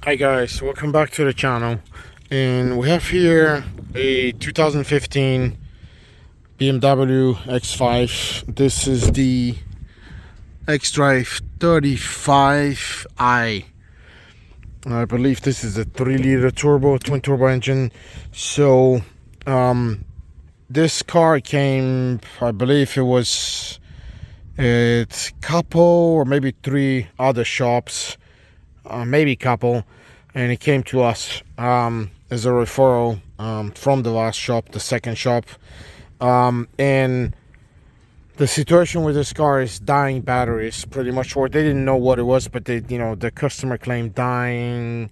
Hi guys, welcome back to the channel. And we have here a 2015 BMW X5. This is the X-Drive 35i. I believe this is a 3-liter turbo, twin turbo engine. So this car came, I believe it was it's couple or maybe 3 other shops, maybe couple, and it came to us as a referral from the last shop, the second shop. And the situation with this car is dying batteries, pretty much. Or they didn't know what it was, but the customer claimed dying.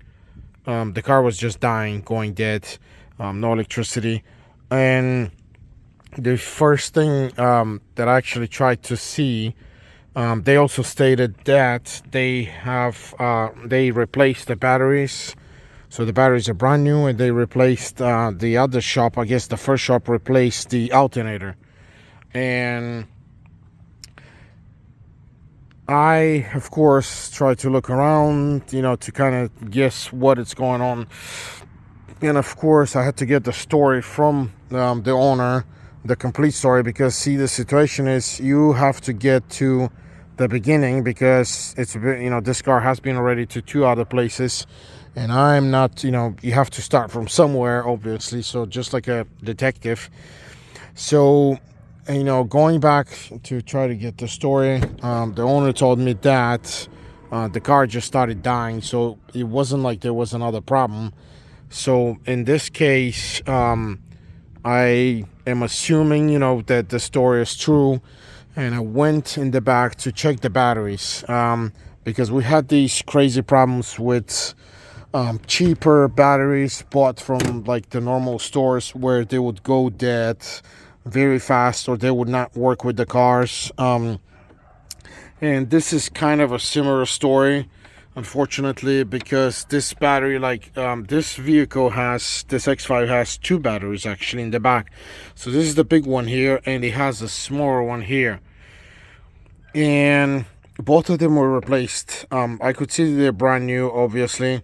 The car was just dying, going dead, no electricity. And the first thing that I actually tried to see, they also stated that they replaced the batteries. So the batteries are brand new, and they replaced the other shop. I guess the first shop replaced the alternator. And I, of course, tried to look around, to kind of guess what is going on. And of course, I had to get the story from the owner, the complete story, because see, the situation is you have to get to the beginning, because it's this car has been already to 2 other places, and I'm not, you have to start from somewhere, obviously. So just like a detective. So going back to try to get the story, the owner told me that the car just started dying, so it wasn't like there was another problem. So in this case, I am assuming, that the story is true. And I went in the back to check the batteries, because we had these crazy problems with cheaper batteries bought from like the normal stores, where they would go dead very fast, or they would not work with the cars. And this is kind of a similar story, unfortunately, because this battery, like this X5 has 2 batteries actually in the back. So this is the big one here, and it has a smaller one here, and both of them were replaced. I could see they're brand new, obviously.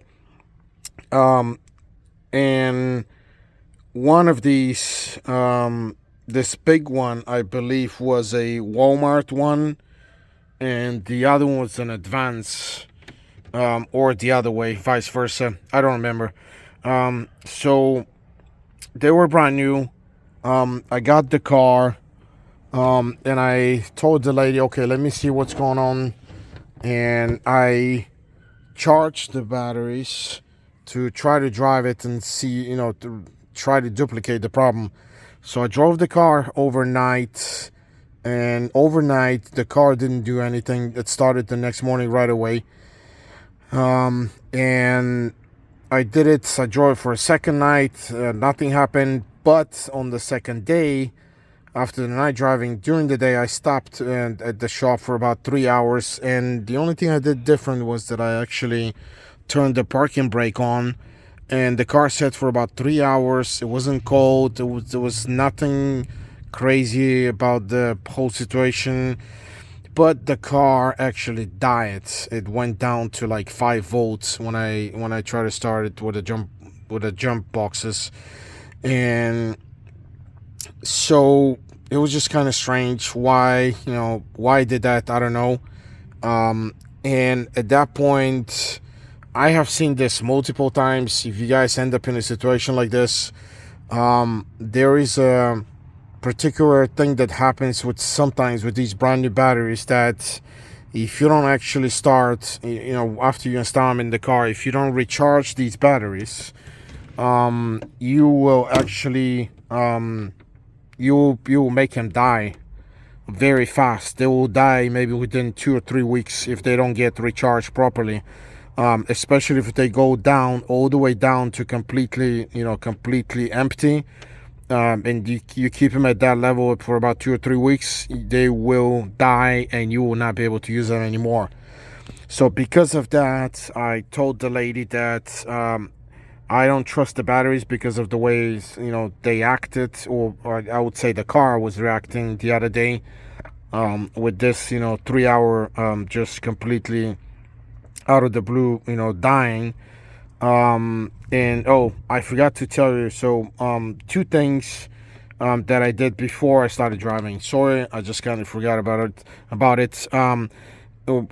And one of these, this big one, I believe, was a Walmart one, and the other one was an Advance, or the other way, vice versa. I don't remember. So they were brand new. I got the car, and I told the lady, okay, let me see what's going on. And I charged the batteries to try to drive it and see, to try to duplicate the problem. So I drove the car overnight, and overnight the car didn't do anything. It started the next morning right away. And I did it. I drove for a second night. Nothing happened. But on the second day, after the night driving, during the day, I stopped at the shop for about 3 hours. And the only thing I did different was that I actually turned the parking brake on, and the car sat for about 3 hours. It wasn't cold. There was nothing crazy about the whole situation. But the car actually died. It went down to like 5 volts when I tried to start it with the jump boxes. And so it was just kind of strange. Why I did that, I don't know. And at that point, I have seen this multiple times. If you guys end up in a situation like this, there is a particular thing that happens sometimes with these brand new batteries, that if you don't actually start, after you install them in the car, if you don't recharge these batteries, you will actually you will make them die very fast. They will die maybe within 2 or 3 weeks if they don't get recharged properly. Especially if they go down, all the way down to completely empty. And you keep them at that level for about 2 or 3 weeks, they will die, and you will not be able to use them anymore. So because of that, I told the lady that I don't trust the batteries because of the ways they acted, or I would say the car was reacting the other day, with this 3 hour just completely out of the blue dying. And oh, I forgot to tell you. So, two things that I did before I started driving. Sorry, I just kind of forgot about it.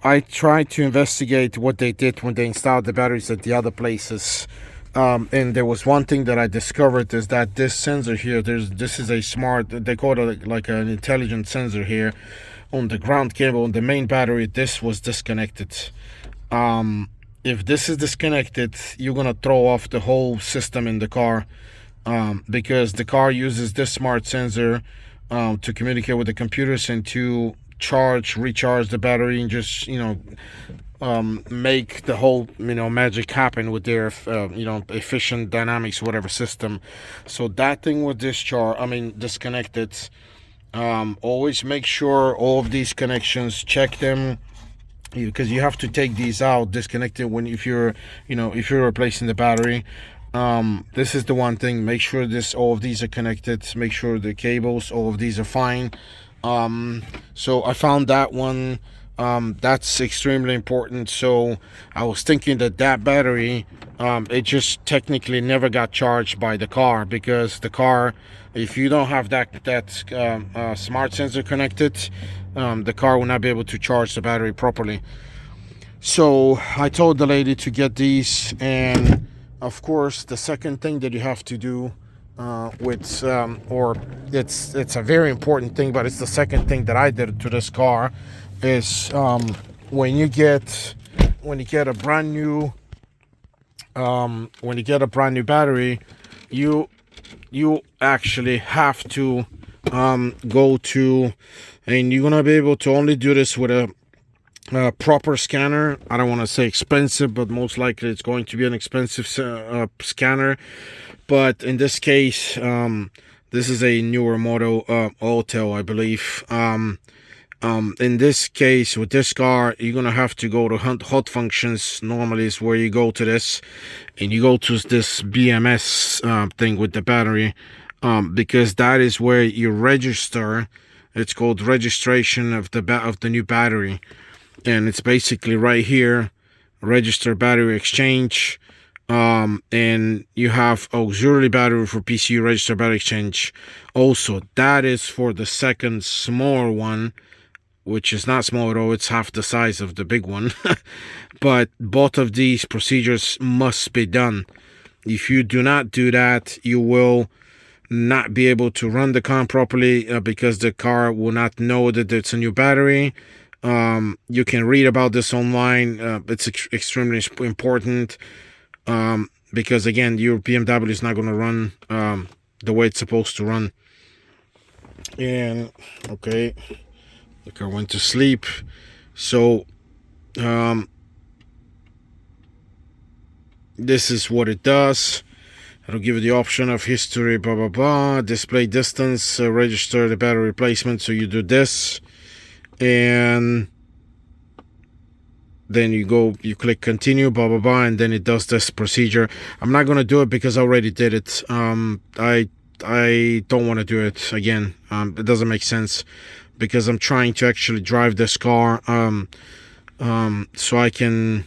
I tried to investigate what they did when they installed the batteries at the other places. And there was one thing that I discovered is that this sensor here, this is a smart, they call it like an intelligent sensor here on the ground cable on the main battery. This was disconnected. If this is disconnected, you're gonna throw off the whole system in the car, because the car uses this smart sensor to communicate with the computers and to recharge the battery, and just make the whole magic happen with their efficient dynamics whatever system. So that thing was disconnected. Always make sure all of these connections, check them, because you have to take these out, disconnect it when if you're replacing the battery. This is the one thing. Make sure all of these are connected. Make sure the cables, all of these are fine. So I found that one. That's extremely important. So I was thinking that battery, it just technically never got charged by the car, because the car, if you don't have that smart sensor connected, the car will not be able to charge the battery properly. So I told the lady to get these, and of course, the second thing that you have to do, or it's a very important thing, but it's the second thing that I did to this car, is when you get a brand new battery, you actually have to go to, and you're gonna be able to only do this with a proper scanner. I don't want to say expensive, but most likely it's going to be an expensive scanner. But in this case, this is a newer model, Auto, I believe. In this case, with this car, you're gonna have to go to hot functions. Normally is where you go to this, and you go to this BMS thing with the battery, because that is where you register. It's called registration of the new battery, and it's basically right here, register battery exchange. And you have auxiliary battery for PCU, register battery exchange. Also, that is for the second smaller one, which is not small at all. It's half the size of the big one. But both of these procedures must be done. If you do not do that, you will not be able to run the car properly, because the car will not know that it's a new battery. You can read about this online. It's extremely important, because again, your BMW is not going to run the way it's supposed to run. And okay, the car went to sleep. So this is what it does. It'll give you the option of history, blah blah blah, display distance, register the battery replacement. So you do this, and then you click continue, blah blah blah, and then it does this procedure. I'm not gonna do it because I already did it. I don't want to do it again. It doesn't make sense, because I'm trying to actually drive this car, so I can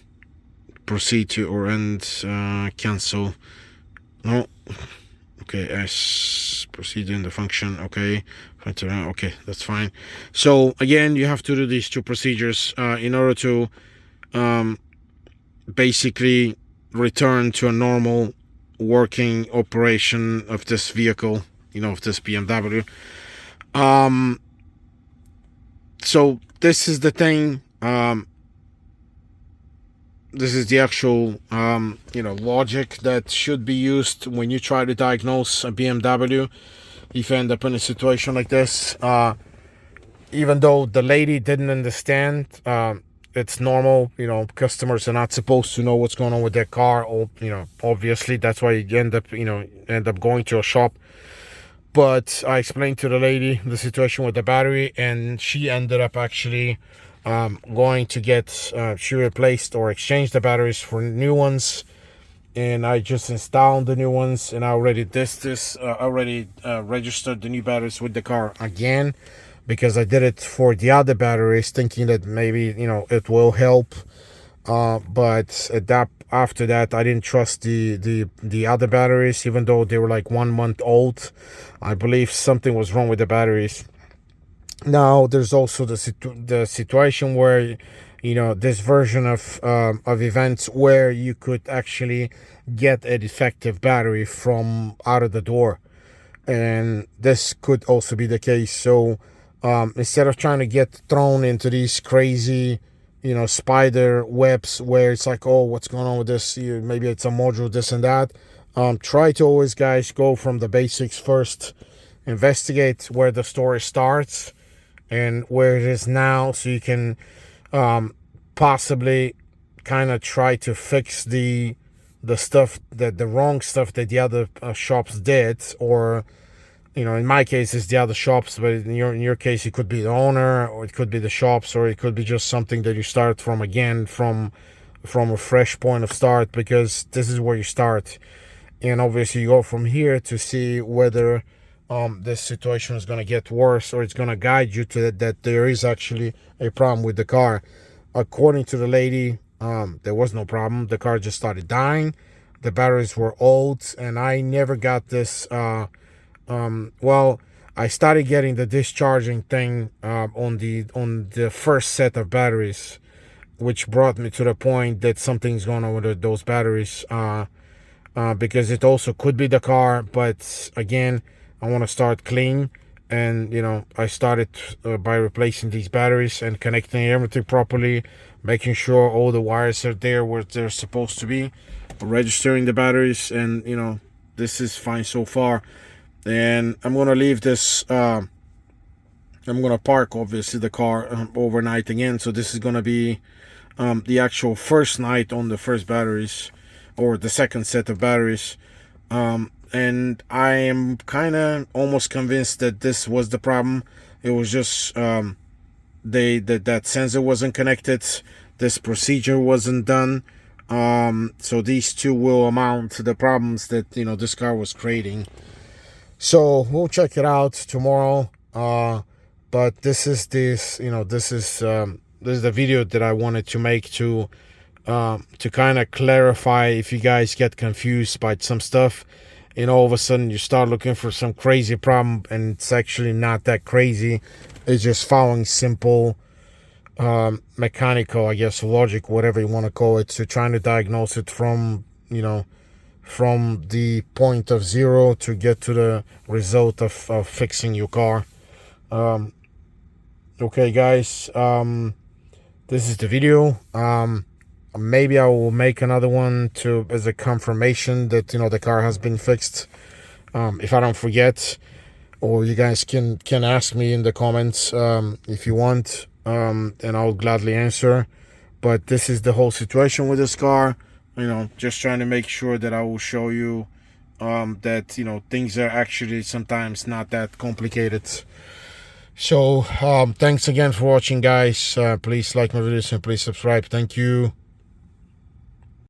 proceed to or end cancel. No, okay, proceed in the function. Okay, that's fine. So again, you have to do these two procedures in order to basically return to a normal working operation of this vehicle, of this BMW. So this is the thing. This is the actual logic that should be used when you try to diagnose a BMW if you end up in a situation like this. Even though the lady didn't understand, it's normal. Customers are not supposed to know what's going on with their car, or obviously that's why you end up going to a shop. But I explained to the lady the situation with the battery, and she ended up actually going to get she replaced or exchanged the batteries for new ones, and I just installed the new ones, and I already registered the new batteries with the car again, because I did it for the other batteries thinking that maybe it will help. But after that, I didn't trust the other batteries, even though they were like 1 month old. I believe something was wrong with the batteries. Now there's also the situation where, this version of events where you could actually get a defective battery from out of the door, and this could also be the case. So instead of trying to get thrown into these crazy, spider webs where it's like, oh, what's going on with this? Maybe it's a module, this and that. Try to always, guys, go from the basics first. Investigate where the story starts and where it is now, so you can possibly kind of try to fix the stuff, the wrong stuff that the other shops did. Or, in my case it's the other shops, but in your case it could be the owner, or it could be the shops, or it could be just something that you start from again, from a fresh point of start, because this is where you start. And obviously you go from here to see whether this situation is going to get worse, or it's going to guide you to that there is actually a problem with the car. According to the lady, there was no problem. The car just started dying. The batteries were old, and I never got this. Well, I started getting the discharging thing on the first set of batteries, which brought me to the point that something's going on with those batteries. Because it also could be the car, but again, I want to start clean. And I started by replacing these batteries and connecting everything properly, making sure all the wires are there where they're supposed to be, registering the batteries, and this is fine so far. And I'm gonna leave this. I'm gonna park, obviously, the car overnight again. So this is gonna be the actual first night on the first batteries, or the second set of batteries. And I am kind of almost convinced that this was the problem. It was just that sensor wasn't connected. This procedure wasn't done. So these two will amount to the problems that this car was creating. So we'll check it out tomorrow. But this is the video that I wanted to make to kind of clarify if you guys get confused by some stuff. All of a sudden you start looking for some crazy problem, and it's actually not that crazy. It's just following simple mechanical, I guess, logic, whatever you want to call it. So trying to diagnose it from from the point of zero to get to the result of fixing your car. Okay, guys, this is the video. Maybe I will make another one as a confirmation that the car has been fixed, if I don't forget. Or you guys can ask me in the comments if you want, and I'll gladly answer. But this is the whole situation with this car. Just trying to make sure that I will show you that things are actually sometimes not that complicated. So thanks again for watching, guys. Please like my videos and please subscribe. Thank you.